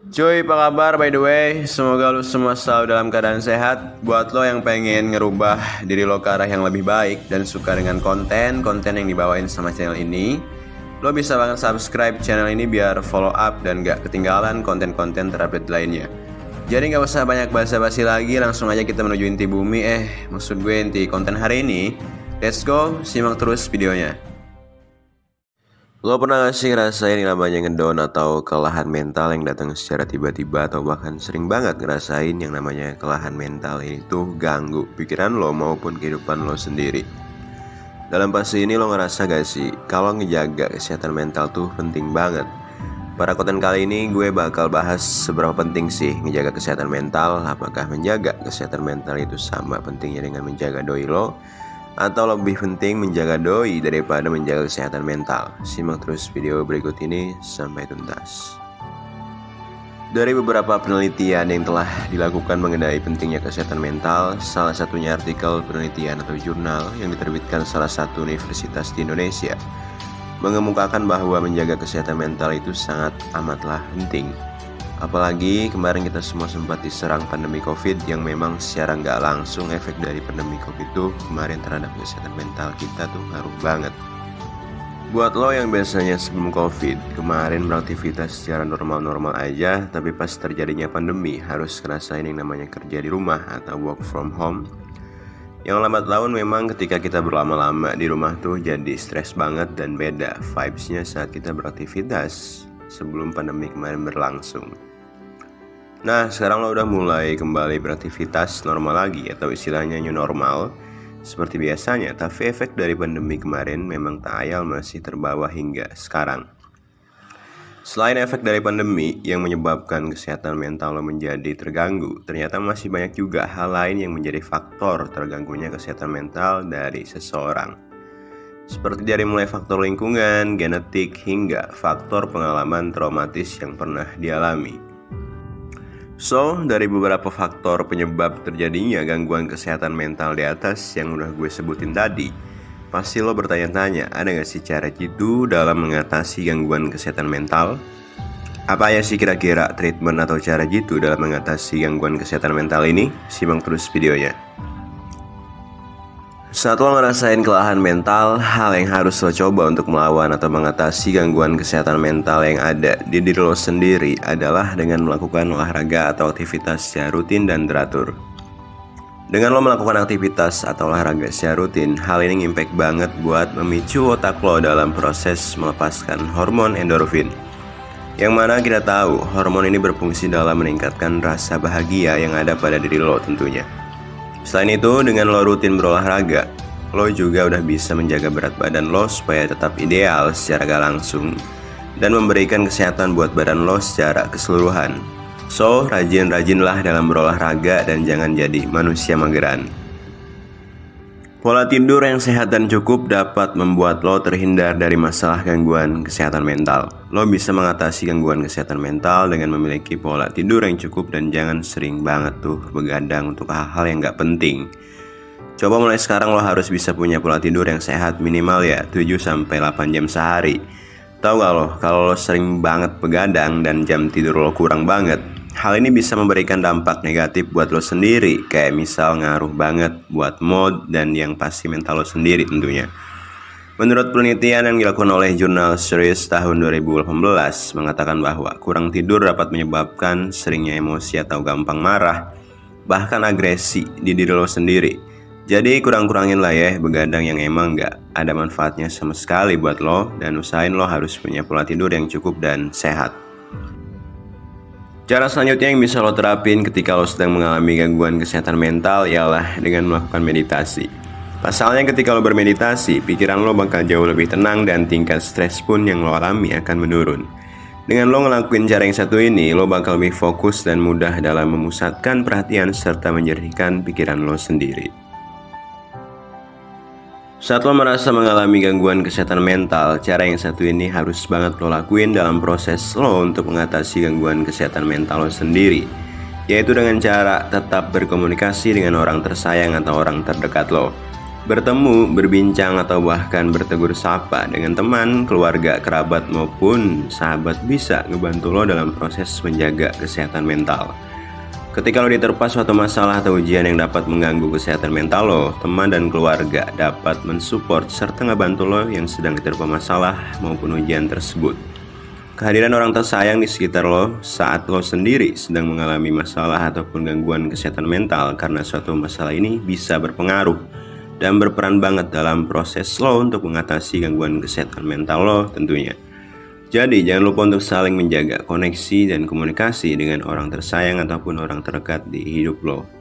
Cuy, apa kabar by the way? Semoga lu semua selalu dalam keadaan sehat. Buat lo yang pengen ngerubah diri lo ke arah yang lebih baik dan suka dengan konten yang dibawain sama channel ini, lo bisa banget subscribe channel ini biar follow up dan gak ketinggalan konten-konten terupdate lainnya. Jadi gak usah banyak basa-basi lagi, langsung aja kita menuju inti bumi. Maksud gue inti konten hari ini. Let's go, simak terus videonya. Lo pernah gak sih ngerasain yang namanya ngedown atau kelelahan mental yang datang secara tiba-tiba, atau bahkan sering banget ngerasain yang namanya kelelahan mental ini tuh ganggu pikiran lo maupun kehidupan lo sendiri. Dalam fase ini lo ngerasa gak sih kalau ngejaga kesehatan mental tuh penting banget? Pada konten kali ini gue bakal bahas seberapa penting sih ngejaga kesehatan mental. Apakah menjaga kesehatan mental itu sama pentingnya dengan menjaga doi lo, atau lebih penting menjaga doi daripada menjaga kesehatan mental? Simak terus video berikut ini sampai tuntas. Dari beberapa penelitian yang telah dilakukan mengenai pentingnya kesehatan mental, salah satunya artikel penelitian atau jurnal yang diterbitkan salah satu universitas di Indonesia, mengemukakan bahwa menjaga kesehatan mental itu sangat amatlah penting. Apalagi kemarin kita semua sempat diserang pandemi COVID, yang memang secara nggak langsung efek dari pandemi COVID itu kemarin terhadap kesehatan mental kita tuh ngaruh banget. Buat lo yang biasanya sebelum COVID kemarin beraktivitas secara normal-normal aja, tapi pas terjadinya pandemi harus ngerasain yang namanya kerja di rumah atau work from home, yang lambat laun memang ketika kita berlama-lama di rumah tuh jadi stres banget dan beda vibesnya saat kita beraktivitas sebelum pandemi kemarin berlangsung. Nah, sekarang lo udah mulai kembali beraktivitas normal lagi, atau istilahnya new normal seperti biasanya, tapi efek dari pandemi kemarin memang tak ayal masih terbawa hingga sekarang. Selain efek dari pandemi yang menyebabkan kesehatan mental lo menjadi terganggu, ternyata masih banyak juga hal lain yang menjadi faktor terganggunya kesehatan mental dari seseorang. Seperti dari mulai faktor lingkungan, genetik, hingga faktor pengalaman traumatis yang pernah dialami. So, dari beberapa faktor penyebab terjadinya gangguan kesehatan mental di atas yang udah gue sebutin tadi, pasti lo bertanya-tanya, ada gak sih cara jitu dalam mengatasi gangguan kesehatan mental? Apa ya sih kira-kira treatment atau cara jitu dalam mengatasi gangguan kesehatan mental ini? Simak terus videonya. Saat lo ngerasain kelelahan mental, hal yang harus lo coba untuk melawan atau mengatasi gangguan kesehatan mental yang ada di diri lo sendiri adalah dengan melakukan olahraga atau aktivitas secara rutin dan teratur. Dengan lo melakukan aktivitas atau olahraga secara rutin, hal ini impact banget buat memicu otak lo dalam proses melepaskan hormon endorfin, yang mana kita tahu hormon ini berfungsi dalam meningkatkan rasa bahagia yang ada pada diri lo tentunya. Selain itu, dengan lo rutin berolahraga, lo juga udah bisa menjaga berat badan lo supaya tetap ideal secara gak langsung dan memberikan kesehatan buat badan lo secara keseluruhan. So, rajin-rajinlah dalam berolahraga dan jangan jadi manusia mageran. Pola tidur yang sehat dan cukup dapat membuat lo terhindar dari masalah gangguan kesehatan mental. Lo bisa mengatasi gangguan kesehatan mental dengan memiliki pola tidur yang cukup dan jangan sering banget tuh begadang untuk hal-hal yang gak penting. Coba mulai sekarang lo harus bisa punya pola tidur yang sehat, minimal ya 7-8 jam sehari. Tahu gak lo, kalau lo sering banget begadang dan jam tidur lo kurang banget, hal ini bisa memberikan dampak negatif buat lo sendiri, kayak misal ngaruh banget buat mood dan yang pasti mental lo sendiri tentunya. Menurut penelitian yang dilakukan oleh jurnal Serious tahun 2018 mengatakan bahwa kurang tidur dapat menyebabkan seringnya emosi atau gampang marah, bahkan agresi di diri lo sendiri. Jadi kurang-kurangin lah ya begadang yang emang gak ada manfaatnya sama sekali buat lo, dan usahain lo harus punya pola tidur yang cukup dan sehat. Cara selanjutnya yang bisa lo terapin ketika lo sedang mengalami gangguan kesehatan mental ialah dengan melakukan meditasi. Pasalnya ketika lo bermeditasi, pikiran lo bakal jauh lebih tenang dan tingkat stres pun yang lo alami akan menurun. Dengan lo ngelakuin cara yang satu ini, lo bakal lebih fokus dan mudah dalam memusatkan perhatian serta menjernihkan pikiran lo sendiri. Saat lo merasa mengalami gangguan kesehatan mental, cara yang satu ini harus banget lo lakuin dalam proses lo untuk mengatasi gangguan kesehatan mental lo sendiri, yaitu dengan cara tetap berkomunikasi dengan orang tersayang atau orang terdekat lo. Bertemu, berbincang, atau bahkan bertegur sapa dengan teman, keluarga, kerabat, maupun sahabat bisa ngebantu lo dalam proses menjaga kesehatan mental. Ketika lo diterpa suatu masalah atau ujian yang dapat mengganggu kesehatan mental lo, teman dan keluarga dapat mensupport serta ngebantu lo yang sedang diterpa masalah maupun ujian tersebut. Kehadiran orang tersayang di sekitar lo saat lo sendiri sedang mengalami masalah ataupun gangguan kesehatan mental karena suatu masalah ini bisa berpengaruh dan berperan banget dalam proses lo untuk mengatasi gangguan kesehatan mental lo tentunya. Jadi jangan lupa untuk saling menjaga koneksi dan komunikasi dengan orang tersayang ataupun orang terdekat di hidup lo.